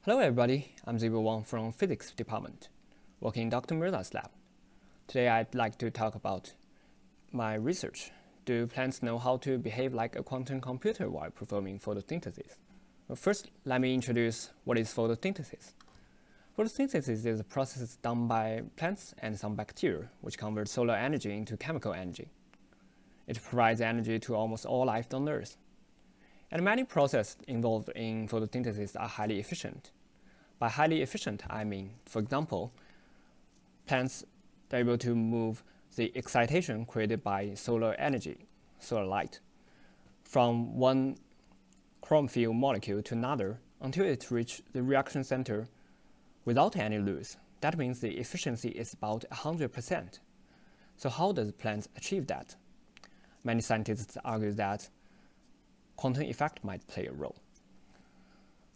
Hello everybody, I'm Zibo Wang from Physics Department, working in Dr. Mirza's lab. Today I'd like to talk about my research. Do plants know how to behave like a quantum computer while performing photosynthesis? Well, first, let me introduce what is photosynthesis. Photosynthesis is a process done by plants and some bacteria, which convert solar energy into chemical energy. It provides energy to almost all life on Earth. And many processes involved in photosynthesis are highly efficient. By highly efficient, I mean, for example, plants are able to move the excitation created by solar energy, solar light, from one chlorophyll molecule to another until it reaches the reaction center without any loss. That means the efficiency is about 100%. So how does plants achieve that? Many scientists argue that quantum effect might play a role.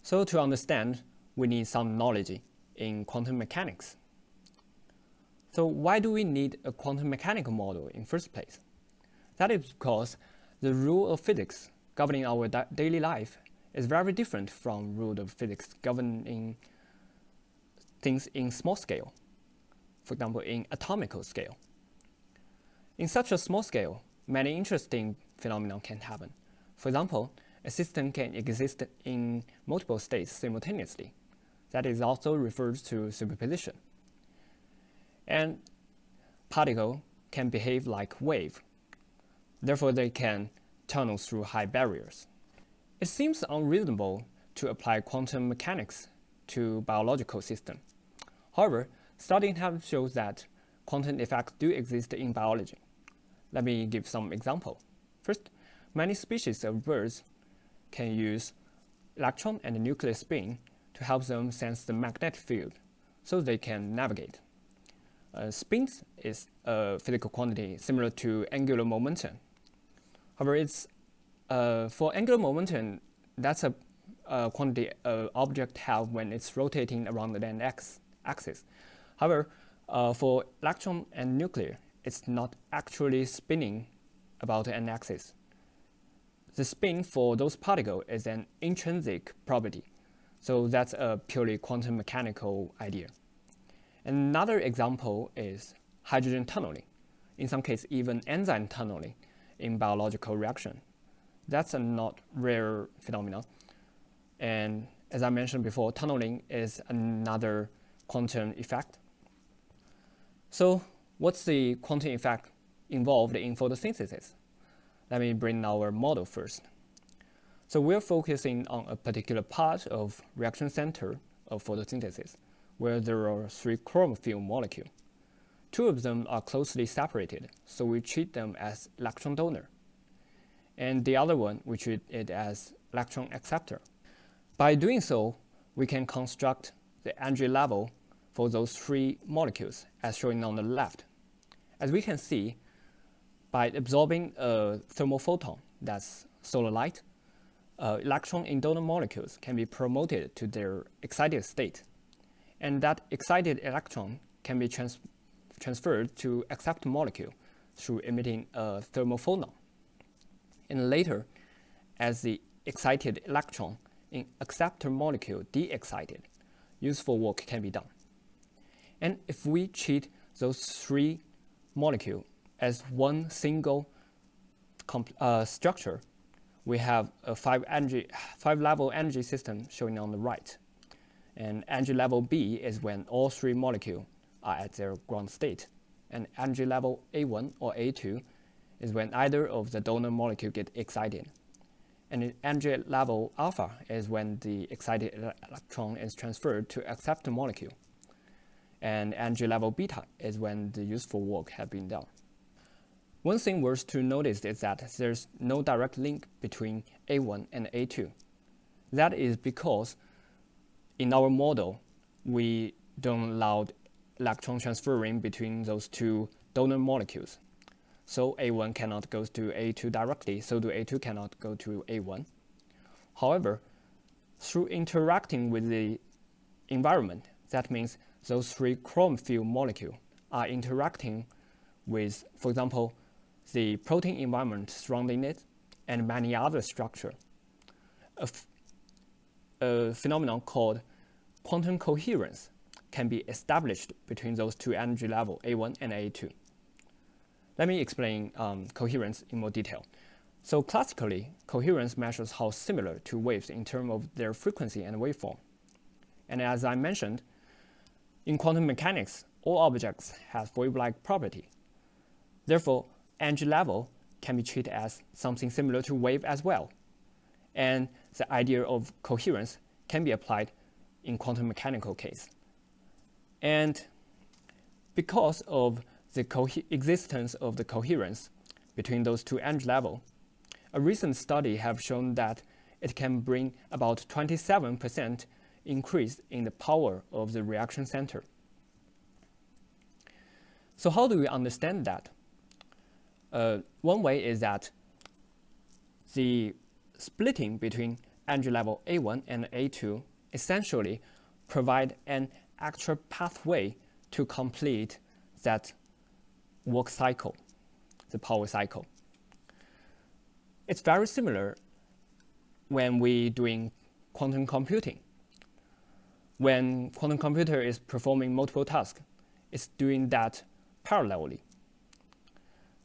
So to understand, we need some knowledge in quantum mechanics. So why do we need a quantum mechanical model in first place? That is because the rule of physics governing our daily life is very different from rule of physics governing things in small scale, for example, in atomic scale. In such a small scale, many interesting phenomena can happen. For example, a system can exist in multiple states simultaneously. That is also referred to superposition. And particle can behave like wave. Therefore, they can tunnel through high barriers. It seems unreasonable to apply quantum mechanics to biological systems. However, studies have shown that quantum effects do exist in biology. Let me give some examples. First, many species of birds can use electron and nuclear spin to help them sense the magnetic field so they can navigate. Spin is a physical quantity similar to angular momentum. However, for angular momentum, that's a quantity an object have when it's rotating around an axis. However, for electron and nuclear, it's not actually spinning about an axis. The spin for those particles is an intrinsic property, so that's a purely quantum mechanical idea. Another example is hydrogen tunneling, in some cases even enzyme tunneling in biological reaction. That's a not rare phenomenon, and as I mentioned before, tunneling is another quantum effect. So what's the quantum effect involved in photosynthesis? Let me bring our model first. So we're focusing on a particular part of reaction center of photosynthesis, where there are 3 chlorophyll molecules. 2 of them are closely separated, so we treat them as electron donor. And the other one, we treat it as electron acceptor. By doing so, we can construct the energy level for those 3 molecules, as shown on the left. As we can see, by absorbing a thermal photon, that's solar light, electron in donor molecules can be promoted to their excited state. And that excited electron can be transferred to acceptor molecule through emitting a thermal photon. And later, as the excited electron in acceptor molecule de-excited, useful work can be done. And if we treat those 3 molecules as one single structure, we have a 5-level energy system showing on the right. And energy level B is when all 3 molecules are at their ground state. And energy level A1 or A2 is when either of the donor molecule get excited. And energy level alpha is when the excited electron is transferred to acceptor molecule. And energy level beta is when the useful work has been done. One thing worth to notice is that there's no direct link between A1 and A2. That is because in our model, we don't allow electron transferring between those 2 donor molecules. So A1 cannot go to A2 directly, so the A2 cannot go to A1. However, through interacting with the environment, that means those 3 chlorophyll molecules are interacting with, for example, the protein environment surrounding it and many other structures. A phenomenon called quantum coherence can be established between those two energy levels, A1 and A2. Let me explain coherence in more detail. So classically, coherence measures how similar two waves in terms of their frequency and waveform. And as I mentioned, in quantum mechanics, all objects have wave-like property. Therefore, energy level can be treated as something similar to wave as well. And the idea of coherence can be applied in quantum mechanical case. And because of the existence of the coherence between those two energy levels, a recent study have shown that it can bring about 27% increase in the power of the reaction center. So how do we understand that? One way is that the splitting between energy level A1 and A2 essentially provide an extra pathway to complete that work cycle, the power cycle. It's very similar when we doing quantum computing. When quantum computer is performing multiple tasks, it's doing that parallelly.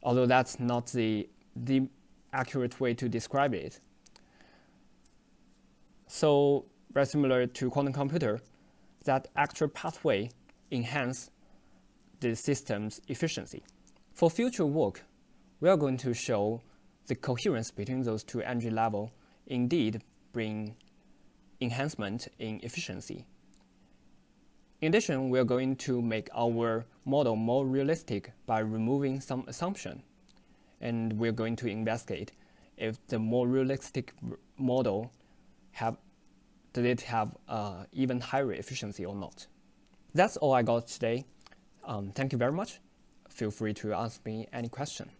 Although that's not the accurate way to describe it. So very similar to quantum computer, that extra pathway enhance the system's efficiency. For future work, we are going to show the coherence between those two energy levels indeed bring enhancement in efficiency. In addition, we are going to make our model more realistic by removing some assumption. And we're going to investigate if the more realistic model did it have even higher efficiency or not. That's all I got today. Thank you very much. Feel free to ask me any question.